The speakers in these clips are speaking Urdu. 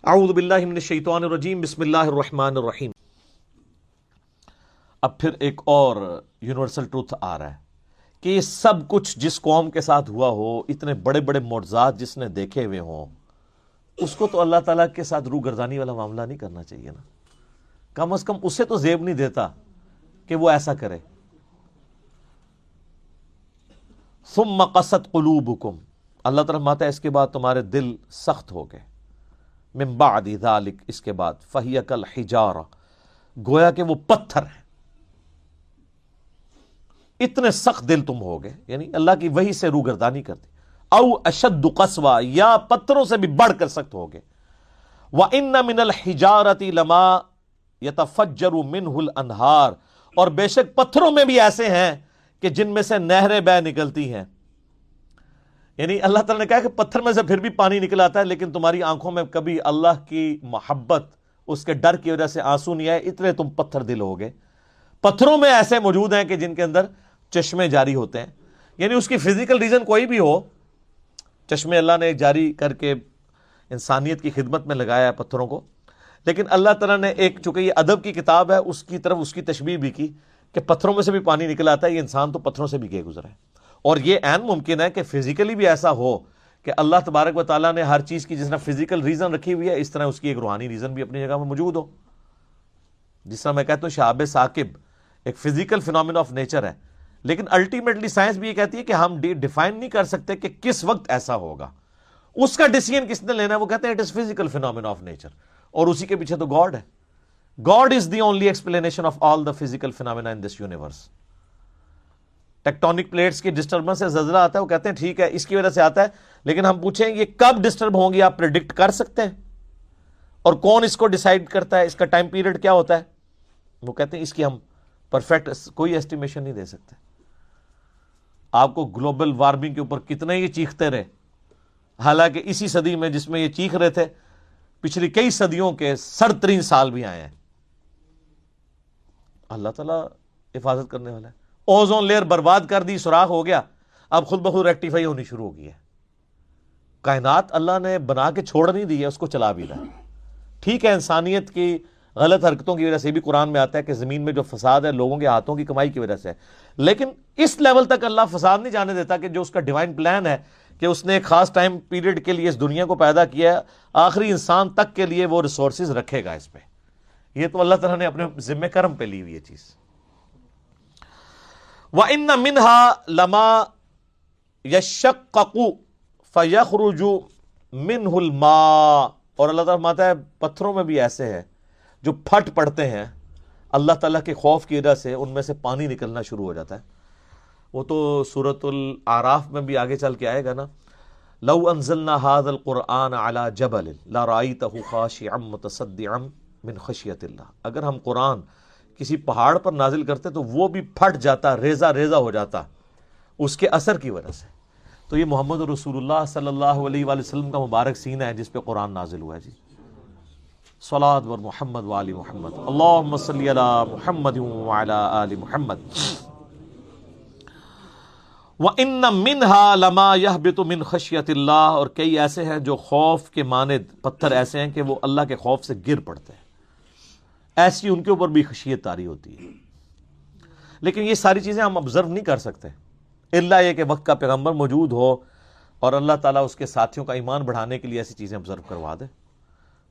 اعوذ باللہ من الشیطان الرجیم بسم اللہ الرحمن الرحیم۔ اب پھر ایک اور یونیورسل ٹروتھ آ رہا ہے کہ یہ سب کچھ جس قوم کے ساتھ ہوا ہو، اتنے بڑے بڑے معجزات جس نے دیکھے ہوئے ہوں، اس کو تو اللہ تعالیٰ کے ساتھ روح گردانی والا معاملہ نہیں کرنا چاہیے نا۔ کم از کم اسے تو زیب نہیں دیتا کہ وہ ایسا کرے۔ ثم قست قلوبکم، اللہ تعالیٰ فرماتا ہے اس کے بعد تمہارے دل سخت ہو گئے۔ من بعد ذالک، اس کے بعد فہی کالحجارہ، گویا کہ وہ پتھر ہیں۔ اتنے سخت دل تم ہو گئے، یعنی اللہ کی وحی سے روگردانی کرتے، او اشد قسوہ، یا پتھروں سے بھی بڑھ کر سخت ہو گئے۔ وَإِنَّ مِنَ الْحِجَارَةِ لَمَا يَتَفَجَّرُ مِنْهُ الْأَنْهَارُ، اور بے شک پتھروں میں بھی ایسے ہیں کہ جن میں سے نہریں بہ نکلتی ہیں۔ یعنی اللہ تعالیٰ نے کہا کہ پتھر میں سے پھر بھی پانی نکل آتا ہے، لیکن تمہاری آنکھوں میں کبھی اللہ کی محبت، اس کے ڈر کی وجہ سے آنسو نہیں آئے، اتنے تم پتھر دل ہو گئے۔ پتھروں میں ایسے موجود ہیں کہ جن کے اندر چشمے جاری ہوتے ہیں، یعنی اس کی فزیکل ریزن کوئی بھی ہو، چشمے اللہ نے جاری کر کے انسانیت کی خدمت میں لگایا ہے پتھروں کو، لیکن اللہ تعالیٰ نے ایک، چونکہ یہ ادب کی کتاب ہے، اس کی طرف اس کی تشبیہ بھی کی کہ پتھروں میں سے بھی پانی نکل آتا ہے۔ یہ انسان تو پتھروں سے بھی گئے گزرا ہے، اور یہ عین ممکن ہے کہ فزیکلی بھی ایسا ہو کہ اللہ تبارک و تعالیٰ نے ہر چیز کی جس طرح فزیکل ریزن رکھی ہوئی ہے، اس طرح اس کی ایک روحانی ریزن بھی اپنی جگہ میں موجود ہو۔ جس طرح میں کہتا ہوں شہاب ثاقب ایک فزیکل فینومین آف نیچر ہے، لیکن الٹیمیٹلی سائنس بھی یہ کہتی ہے کہ ہم ڈیفائن نہیں کر سکتے کہ کس وقت ایسا ہوگا، اس کا ڈیسیژن کس نے لینا ہے۔ وہ کہتے ہیں it is physical phenomenon of nature, اور اسی کے پیچھے تو گاڈ ہے۔ God is the only explanation of all the physical phenomena in this universe. Tectonic plates کی ڈسٹربنس سے زلزلہ آتا ہے، وہ کہتے ہیں ٹھیک ہے اس کی وجہ سے آتا ہے، لیکن ہم پوچھیں یہ کب ڈسٹرب ہوں گی، آپ پریڈکٹ کر سکتے ہیں؟ اور کون اس کو ڈیسائیڈ کرتا ہے، اس کا ٹائم پیریڈ کیا ہوتا ہے؟ وہ کہتے ہیں اس کی ہم پرفیکٹ کوئی ایسٹیمیشن نہیں دے سکتے۔ آپ کو گلوبل وارمنگ کے اوپر کتنے یہ چیختے رہے، حالانکہ اسی صدی میں جس میں یہ چیخ رہے تھے، پچھلی کئی صدیوں کے سرد ترین سال بھی آئے ہیں۔ اللہ تعالیٰ حفاظت کرنے والا ہے۔ اوزون لیئر برباد کر دی، سوراخ ہو گیا، اب خود بخود ریکٹیفائی ہونی شروع ہو گئی ہے۔ کائنات اللہ نے بنا کے چھوڑ نہیں دی ہے، اس کو چلا بھی رہا ہے۔ ٹھیک ہے انسانیت کی غلط حرکتوں کی وجہ سے بھی قرآن میں آتا ہے کہ زمین میں جو فساد ہے لوگوں کے ہاتھوں کی کمائی کی وجہ سے ہے، لیکن اس لیول تک اللہ فساد نہیں جانے دیتا کہ جو اس کا ڈیوائن پلان ہے کہ اس نے ایک خاص ٹائم پیریڈ کے لیے اس دنیا کو پیدا کیا ہے، آخری انسان تک کے لیے وہ ریسورسز رکھے گا اس پہ۔ یہ تو اللہ تعالیٰ نے اپنے ذمہ کرم پہ لی ہوئی یہ چیز۔ وَإِنَّ مِنْهَا لَمَا يَشَّقَّقُ فَيَخْرُجُ مِنْهُ الْمَاءُ، اور اللہ تعالیٰ فرماتا ہے پتھروں میں بھی ایسے ہیں جو پھٹ پڑتے ہیں اللہ تعالیٰ کے خوف کی وجہ سے، ان میں سے پانی نکلنا شروع ہو جاتا ہے۔ وہ تو سورۃ الاعراف میں بھی آگے چل کے آئے گا نا، لَوْ أَنزَلْنَا هَذَا الْقُرْآنَ عَلَى جَبَلٍ لَرَأَيْتَهُ خَاشِعًا مُتَصَدِّعًا مِنْ خَشْيَةِ اللَّهِ، اگر ہم قرآن کسی پہاڑ پر نازل کرتے تو وہ بھی پھٹ جاتا، ریزہ ریزہ ہو جاتا اس کے اثر کی وجہ سے۔ تو یہ محمد رسول اللہ صلی اللہ علیہ وآلہ وسلم کا مبارک سینہ ہے جس پہ قرآن نازل ہوا ہے۔ جی صلاۃ و محمد و آل محمد، اللہم صلی علی محمد وعلی آل محمد۔ وَإِنَّ مِنْهَا لَمَا يَهْبِطُ مِنْ خَشْيَةِ اللَّهِ، اور کئی ایسے ہیں جو خوف کے مانند پتھر ایسے ہیں کہ وہ اللہ کے خوف سے گر پڑتے ہیں، ایسی ان کے اوپر بھی خشیت طاری ہوتی ہے۔ لیکن یہ ساری چیزیں ہم آبزرو نہیں کر سکتے الا یہ کہ وقت کا پیغمبر موجود ہو اور اللہ تعالیٰ اس کے ساتھیوں کا ایمان بڑھانے کے لیے ایسی چیزیں آبزرو کروا دے۔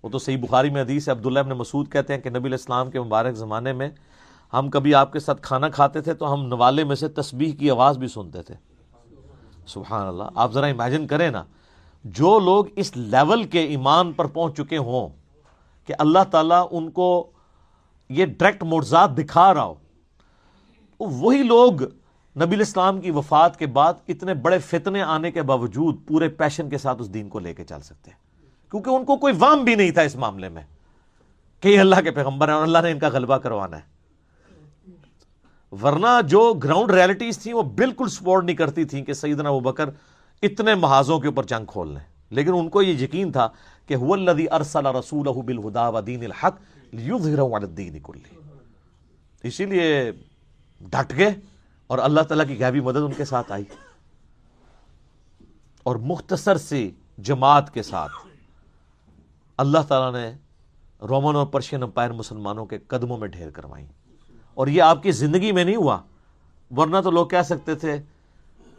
وہ تو صحیح بخاری میں حدیث ہے، عبداللہ ابن مسعود کہتے ہیں کہ نبی علیہ السلام کے مبارک زمانے میں ہم کبھی آپ کے ساتھ کھانا کھاتے تھے تو ہم نوالے میں سے تسبیح کی آواز بھی سنتے تھے۔ سبحان اللہ، آپ ذرا امیجن کریں نا، جو لوگ اس لیول کے ایمان پر پہنچ چکے ہوں کہ اللہ تعالیٰ ان کو یہ ڈائریکٹ معجزات دکھا رہا ہو، وہی لوگ نبی علیہ السلام کی وفات کے بعد اتنے بڑے فتنے آنے کے باوجود پورے پیشن کے ساتھ اس دین کو لے کے چل سکتے ہیں، کیونکہ ان کو کوئی وہم بھی نہیں تھا اس معاملے میں کہ یہ اللہ کے پیغمبر ہیں اور اللہ نے ان کا غلبہ کروانا ہے۔ ورنہ جو گراؤنڈ ریالٹیز تھیں وہ بالکل سپورٹ نہیں کرتی تھیں کہ سیدنا ابوبکر اتنے محاذوں کے اوپر جنگ کھول لیں، لیکن ان کو یہ یقین تھا کہ هو الذی ارسل رسولہ بالہدی ودین الحق لیظہرہ علی الدین کلہ، اسی لیے ڈٹ گئے اور اللہ تعالیٰ کی غیبی مدد ان کے ساتھ آئی، اور مختصر سی جماعت کے ساتھ اللہ تعالیٰ نے رومن اور پرشین امپائر مسلمانوں کے قدموں میں ڈھیر کروائی، اور یہ آپ کی زندگی میں نہیں ہوا، ورنہ تو لوگ کہہ سکتے تھے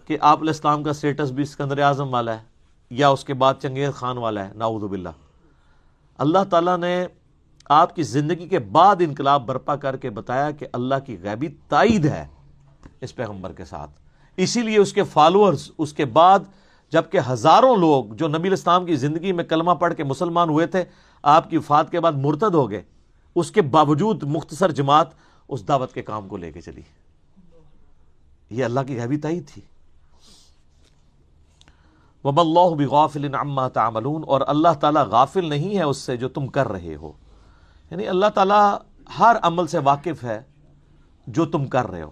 کہ آپ علیہ السلام کا سٹیٹس بھی اسکندر اعظم والا ہے یا اس کے بعد چنگیز خان والا ہے، نعوذ باللہ۔ اللہ تعالیٰ نے آپ کی زندگی کے بعد انقلاب برپا کر کے بتایا کہ اللہ کی غیبی تائید ہے اس پیغمبر کے ساتھ، اسی لیے اس کے فالوورز اس کے بعد جبکہ ہزاروں لوگ جو نبی علیہ السلام کی زندگی میں کلمہ پڑھ کے مسلمان ہوئے تھے آپ کی وفات کے بعد مرتد ہو گئے، اس کے باوجود مختصر جماعت اس دعوت کے کام کو لے کے چلی۔ یہ اللہ کی غیبی تائید تھی۔ وَمَا اللَّهُ بِغَافِلٍ عَمَّا تَعْمَلُونَ، اور اللہ تعالیٰ غافل نہیں ہے اس سے جو تم کر رہے ہو، یعنی اللہ تعالیٰ ہر عمل سے واقف ہے جو تم کر رہے ہو۔